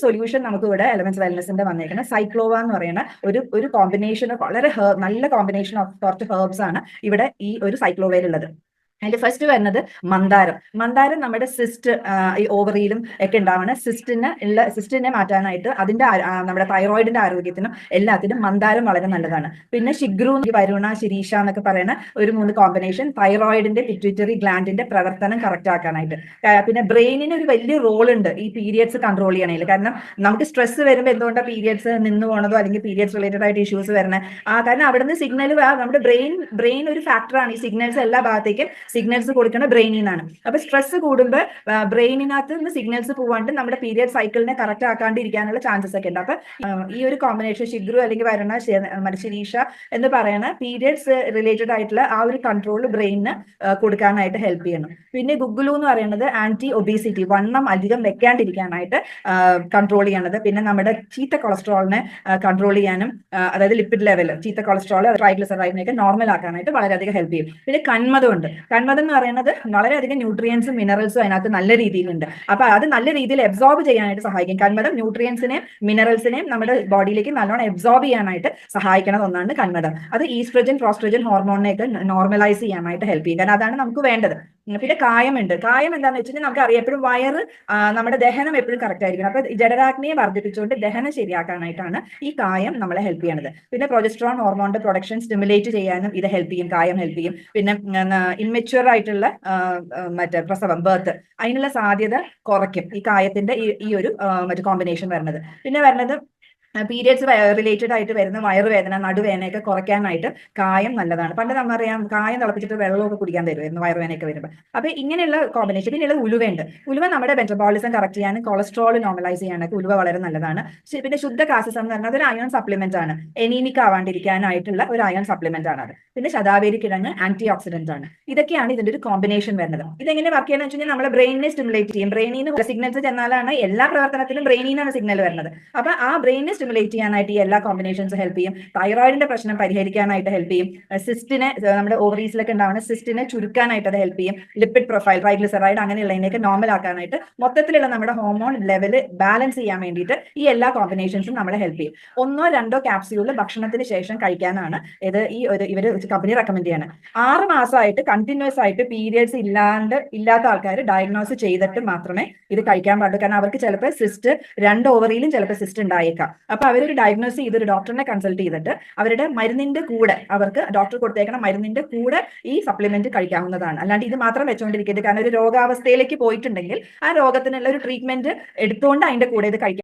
Solution നമുക്ക് ഇവിടെ elements വെൽനെസിന്റെ വന്നേക്കുന്ന സൈക്ലോവ എന്ന് പറയുന്ന ഒരു കോമ്പിനേഷൻ ഓഫ് വളരെ നല്ല കോമ്പിനേഷൻ ഓഫ് കുറച്ച് ഹെർബ്സ് ആണ് ഇവിടെ ഈ ഒരു സൈക്ലോവയിൽ ഉള്ളത്. അതിൽ ഫസ്റ്റ് വരുന്നത് മന്ദാരം നമ്മുടെ സിസ്റ്റ് ഈ ഓവറിയിലും ഒക്കെ ഉണ്ടാവുന്ന സിസ്റ്റിനെ മാറ്റാനായിട്ട് അതിന്റെ നമ്മുടെ തൈറോയിഡിന്റെ ആരോഗ്യത്തിനും എല്ലാത്തിനും മന്ദാരം വളരെ നല്ലതാണ്. പിന്നെ ശിഗ്രൂ, വരുണ, ശിരീഷ എന്നൊക്കെ പറയുന്ന ഒരു 3 കോമ്പിനേഷൻ തൈറോയിഡിന്റെ പിറ്റ്യൂട്ടറി ഗ്ലാൻഡിന്റെ പ്രവർത്തനം കറക്റ്റ് ആക്കാനായിട്ട്. പിന്നെ ബ്രെയിനിന് ഒരു വലിയ റോൾ ഉണ്ട് ഈ പീരിയഡ്സ് കൺട്രോൾ ചെയ്യണേൽ. കാരണം നമുക്ക് സ്ട്രെസ് വരുമ്പോൾ എന്തുകൊണ്ടാണ് പീരിയഡ്സ് നിന്ന് പോകണതോ അല്ലെങ്കിൽ പീരിയഡ്സ് റിലേറ്റഡ് ആയിട്ട് ഇഷ്യൂസ് വരുന്നത്? കാരണം അവിടുന്ന് സിഗ്നൽ നമ്മുടെ ബ്രെയിൻ ഒരു ഫാക്ടറാണ്. ഈ സിഗ്നൽസ് എല്ലാ ഭാഗത്തേക്കും സിഗ്നൽസ് കൊടുക്കുന്ന ബ്രെയിനിൽ നിന്നാണ്. അപ്പൊ സ്ട്രെസ് കൂടുമ്പോൾ ബ്രെയിനിനകത്ത് നിന്ന് സിഗ്നൽസ് പോവാണ്ട് നമ്മുടെ പീരിയഡ് സൈക്കിളിനെ കറക്റ്റ് ആക്കാണ്ടിരിക്കാനുള്ള ചാൻസസ് ഒക്കെ ഉണ്ട്. അപ്പൊ ഈ ഒരു കോമ്പിനേഷൻ ശിഗ്രൂ അല്ലെങ്കിൽ വരുണ, ശിരീഷ എന്ന് പറയുന്ന പീരിയഡ്സ് റിലേറ്റഡ് ആയിട്ടുള്ള ആ ഒരു കൺട്രോൾ ബ്രെയിനിന് കൊടുക്കാനായിട്ട് ഹെൽപ്പ് ചെയ്യണം. പിന്നെ ഗുഗ്ഗുലു എന്ന് പറയുന്നത് ആന്റി ഒബീസിറ്റി, വണ്ണം അധികം വെക്കാണ്ടിരിക്കാനായിട്ട് കൺട്രോൾ ചെയ്യണത്. പിന്നെ നമ്മുടെ ചീത്ത കൊളസ്ട്രോളിനെ കൺട്രോൾ ചെയ്യാനും, അതായത് ലിപ്പിഡ് ലെവൽ, ചീത്ത കൊളസ്ട്രോൾ, ട്രൈഗ്ലിസറൈഡിനെയൊക്കെ നോർമൽ ആക്കാനായിട്ട് വളരെയധികം ഹെൽപ്പ് ചെയ്യും. പിന്നെ കന്മദം എന്ന് പറയുന്നത് വളരെയധികം ന്യൂട്രിയൻസും മിനറൽസും അതിനകത്ത് നല്ല രീതിയിലുണ്ട്. അപ്പൊ അത് നല്ല രീതിയിൽ എബ്സോർബ് ചെയ്യാനായിട്ട് സഹായിക്കും. കന്മദം ന്യൂട്രിയൻസിനെയും മിനറൽസിനെയും നമ്മുടെ ബോഡിയിലേക്ക് നല്ലോണം എബ്സോർബ് ചെയ്യാനായിട്ട് സഹായിക്കുന്ന ഒന്നാണ് കന്മദം. അത് ഈസ്ട്രജൻ, പ്രോസ്ട്രജൻ ഹോർമോണിനെയൊക്കെ നോർമലൈസ് ചെയ്യാനായിട്ട് ഹെൽപ്പ് ചെയ്യും. കാരണം അതാണ് നമുക്ക് വേണ്ടത്. പിന്നെ കായം എന്താണെന്ന് വെച്ചിട്ടുണ്ടെങ്കിൽ നമുക്ക് അറിയാം എപ്പോഴും വയറ്, നമ്മുടെ ദഹനം എപ്പോഴും കറക്റ്റ് ആയിരിക്കണം. അപ്പൊ ജഠരാഗ്നിയെ വർദ്ധിപ്പിച്ചുകൊണ്ട് ദഹനം ശരിയാക്കാനായിട്ടാണ് ഈ കായം നമ്മളെ ഹെൽപ്പ് ചെയ്യണത്. പിന്നെ പ്രൊജസ്ട്രോൺ ഹോർമോണിന്റെ പ്രൊഡക്ഷൻ സ്റ്റിമുലേറ്റ് ചെയ്യാനും ഇത് ഹെൽപ്പ് ചെയ്യും, കായം ഹെൽപ്പ് ചെയ്യും. പിന്നെ ഇൻമെച്യൂർ ആയിട്ടുള്ള പ്രസവം, ബർത്ത്, അതിനുള്ള സാധ്യത കുറയ്ക്കും ഈ കായത്തിന്റെ ഈ ഒരു കോമ്പിനേഷൻ വരുന്നത്. പിന്നെ വരുന്നത് പീരിയഡ്സ് റിലേറ്റഡ് ആയിട്ട് വരുന്ന വയറുവേദന, നടുവേദനയൊക്കെ കുറയ്ക്കാനായിട്ട് കായം നല്ലതാണ്. പണ്ട് നമ്മറിയാം കായം തിളപ്പിച്ചിട്ട് വെള്ളമൊക്കെ കുടിക്കാൻ തരുമായിരുന്നു വയറുവേദനയൊക്കെ വരുമ്പോൾ. അപ്പൊ ഇങ്ങനെയുള്ള കോമ്പിനേഷൻ. പിന്നെയുള്ള ഉലുവ നമ്മുടെ മെറ്റബോളിസം കറക്റ്റ് ചെയ്യാനും കൊളസ്ട്രോൾ നോർമലൈസ് ചെയ്യാനൊക്കെ ഉലുവ വളരെ നല്ലതാണ്. പിന്നെ ശുദ്ധ കാസസം എന്ന് പറഞ്ഞാൽ ഒരു അയൺ സപ്ലിമെന്റ് ആണ്. എനീമിക് ആവാണ്ടിരിക്കാനായിട്ടുള്ള ഒരു അയൺ സപ്ലിമെന്റ് ആണ് അത്. പിന്നെ ശതാവേരി കിഴങ്ങ് ആന്റി ഓക്സിഡന്റ് ആണ്. ഇതൊക്കെയാണ് ഇതിന്റെ ഒരു കോമ്പിനേഷൻ വരുന്നത്. ഇതെങ്ങനെ വർക്ക് ചെയ്യുന്നത് വെച്ചാൽ നമ്മുടെ ബ്രെയിനിനെ സ്റ്റിമുലേറ്റ് ചെയ്യും. ബ്രെയിനിൽ നിന്ന് സിഗ്നൽസ് ചെന്നാലാണ് എല്ലാ പ്രവർത്തനത്തിലും ബ്രെയിനിൽ നിന്നാണ് സിഗ്നൽ വരുന്നത്. അപ്പൊ ആ ബ്രെയിനിനെ സ്റ്റിമുലേറ്റ് ചെയ്യാനായിട്ട് ഈ എല്ലാ കോമ്പിനേഷൻസ് ഹെൽപ്പ് ചെയ്യും. തൈറോയിഡിന്റെ പ്രശ്നം പരിഹരിക്കാനായിട്ട് ഹെൽപ്പ് ചെയ്യും. സിസ്റ്റിനെ, നമ്മുടെ ഓവറീസിലൊക്കെ ഉണ്ടാവുന്ന സിസ്റ്റിനെ ചുരുക്കാനായിട്ട് അത് ഹെൽപ്പ് ചെയ്യും. ലിപ്പിഡ് പ്രൊഫൈൽ, ട്രൈഗ്ലിസറൈഡ് അങ്ങനെയുള്ളതിനെയൊക്കെ നോർമൽ ആക്കാനായിട്ട്, മൊത്തത്തിലുള്ള നമ്മുടെ ഹോർമോൺ ലെവൽ ബാലൻസ് ചെയ്യാൻ വേണ്ടിയിട്ട് ഈ എല്ലാ കോമ്പിനേഷൻസും നമ്മളെ ഹെൽപ്പ് ചെയ്യും. 1-2 ക്യാപ്സ്യൂള് ഭക്ഷണത്തിന് ശേഷം കഴിക്കാനാണ് ഇവര് കമ്പനി റെക്കമെൻഡ് ചെയ്യണം. 6 മാസമായിട്ട് കണ്ടിന്യൂസ് ആയിട്ട് പീരിയഡ്സ് ഇല്ലാത്ത ആൾക്കാർ ഡയഗ്നോസ് ചെയ്തിട്ട് മാത്രമേ ഇത് കഴിക്കാൻ പാടുള്ളൂ. കാരണം അവർക്ക് ചിലപ്പോൾ സിസ്റ്റ് 2 ഓവറിയിലും ചിലപ്പോൾ സിസ്റ്റ് ഉണ്ടായേക്കാം. അപ്പൊ അവരൊരു ഡയഗ്നോസ് ചെയ്ത് ഒരു ഡോക്ടറിനെ കൺസൾട്ട് ചെയ്തിട്ട് അവരുടെ മരുന്നിന്റെ കൂടെ, അവർക്ക് ഡോക്ടർ കൊടുത്തേക്കുന്ന മരുന്നിന്റെ കൂടെ ഈ സപ്ലിമെന്റ് കഴിക്കാവുന്നതാണ്. അല്ലാണ്ട് ഇത് മാത്രം വെച്ചുകൊണ്ടിരിക്കരുത്. കാരണം ഒരു രോഗാവസ്ഥയിലേക്ക് പോയിട്ടുണ്ടെങ്കിൽ ആ രോഗത്തിനുള്ള ഒരു ട്രീറ്റ്മെന്റ് എടുത്തുകൊണ്ട് അതിന്റെ കൂടെ ഇത് കഴിക്കാം.